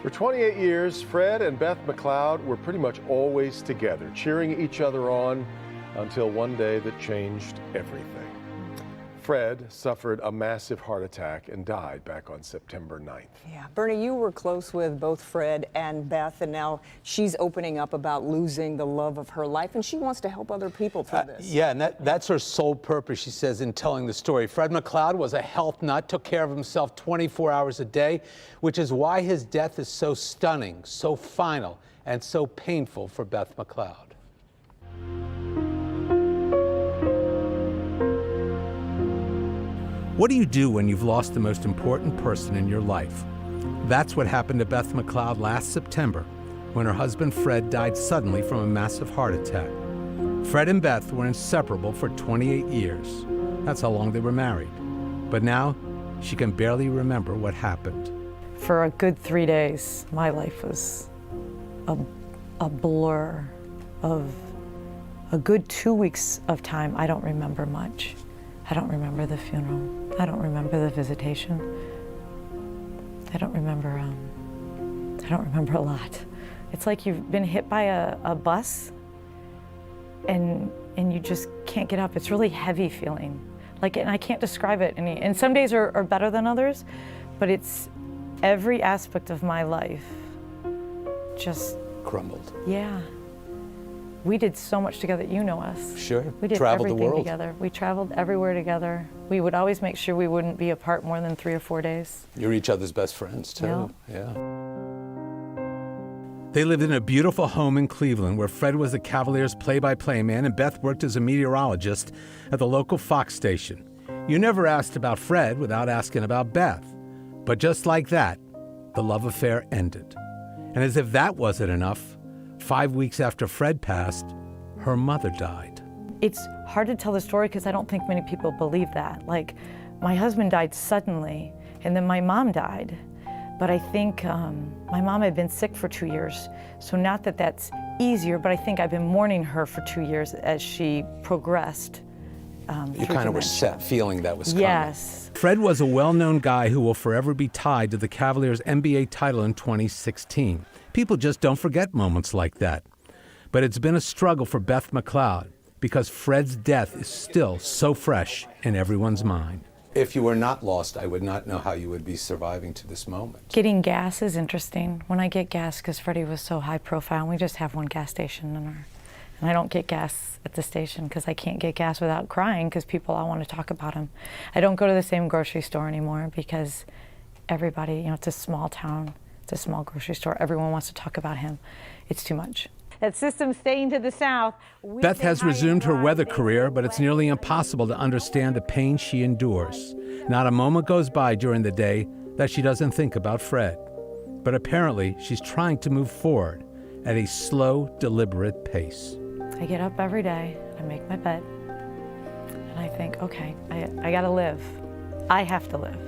For 28 years, Fred and Beth McLeod were pretty much always together, cheering each other on until one day that changed everything. Fred suffered a massive heart attack and died back on September 9th. Yeah, Bernie, you were close with both Fred and Beth, and now she's opening up about losing the love of her life, and she wants to help other people through this. Yeah, and that's her sole purpose, she says, in telling the story. Fred McLeod was a health nut, took care of himself 24 hours a day, which is why his death is so stunning, so final, and so painful for Beth McLeod. What do you do when you've lost the most important person in your life? That's what happened to Beth McLeod last September when her husband Fred died suddenly from a massive heart attack. Fred and Beth were inseparable for 28 years. That's how long they were married. But now she can barely remember what happened. For a good 3 days, my life was a blur. Of a good 2 weeks of time, I don't remember much. I don't remember the funeral. I don't remember the visitation. I don't remember a lot. It's like you've been hit by a bus and you just can't get up. It's really heavy feeling. And I can't describe it. And some days are better than others, but it's every aspect of my life just crumbled. Yeah. We did so much together. You know us. Sure. We did Traveled everything the world together. We traveled everywhere together. We would always make sure we wouldn't be apart more than 3 or 4 days. You're each other's best friends, too. Yeah. They lived in a beautiful home in Cleveland where Fred was the Cavaliers' play-by-play man and Beth worked as a meteorologist at the local Fox station. You never asked about Fred without asking about Beth. But just like that, the love affair ended. And as if that wasn't enough, 5 weeks after Fred passed, her mother died. It's hard to tell the story because I don't think many people believe that. My husband died suddenly, and then my mom died. But I think my mom had been sick for 2 years, so not that that's easier, but I think I've been mourning her for 2 years as she progressed. You kind of were set feeling that was coming. Yes. Fred was a well-known guy who will forever be tied to the Cavaliers' NBA title in 2016. People just don't forget moments like that. But it's been a struggle for Beth McLeod because Fred's death is still so fresh in everyone's mind. If you were not lost, I would not know how you would be surviving to this moment. Getting gas is interesting. When I get gas, because Freddie was so high profile, and we just have one gas station and I don't get gas at the station because I can't get gas without crying because people all want to talk about him. I don't go to the same grocery store anymore because everybody, it's a small town. It's a small grocery store. Everyone wants to talk about him. It's too much. That system staying to the south. Beth has resumed her weather career, but it's nearly impossible to understand the pain she endures. Not a moment goes by during the day that she doesn't think about Fred. But apparently, she's trying to move forward at a slow, deliberate pace. I get up every day, I make my bed, and I think, okay, I gotta live. I have to live.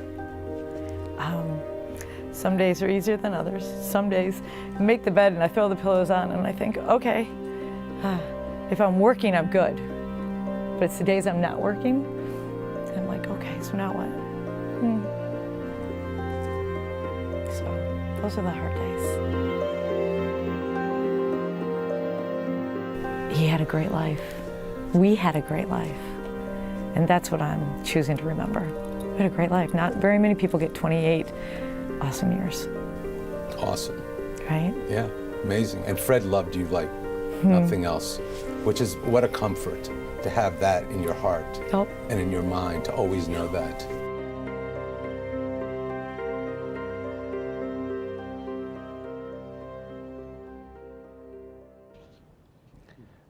Some days are easier than others. Some days I make the bed and I throw the pillows on and I think, okay, if I'm working, I'm good. But it's the days I'm not working, I'm like, okay, so now what? So those are the hard days. He had a great life. We had a great life. And that's what I'm choosing to remember. We had a great life. Not very many people get 28 awesome years. Awesome. Right? Yeah, amazing. And Fred loved you like nothing else, which is what a comfort to have that in your heart and in your mind, to always know that.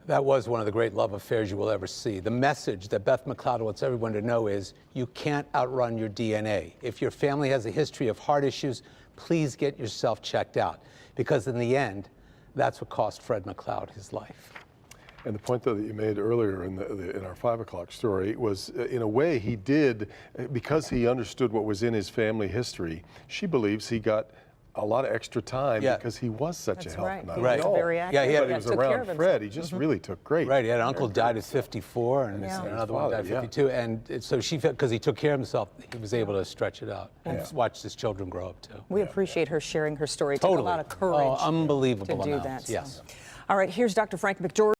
That was one of the great love affairs you will ever see. The message that Beth McLeod wants everyone to know is you can't outrun your DNA. If your family has a history of heart issues, please get yourself checked out. Because in the end, that's what cost Fred McLeod his life. And the point, though, that you made earlier in our 5 o'clock story was, in a way, he did, because he understood what was in his family history, she believes he got a lot of extra time Yeah. because he was such That's a help. right. Not He only was all, very active. Yeah, he had- but he Yeah, was took care around of himself. Fred. He just really took great. Right, he had an uncle died at 54, and Yeah. another one died at Father, yeah. 52, and so she, because he took care of himself, he was able to stretch it out and Yeah. watch his children grow up too. We appreciate her sharing her story. It took Totally. a lot of courage Oh, unbelievable to do that. amounts, so. yes. All right, here's Dr. Frank McGeorge.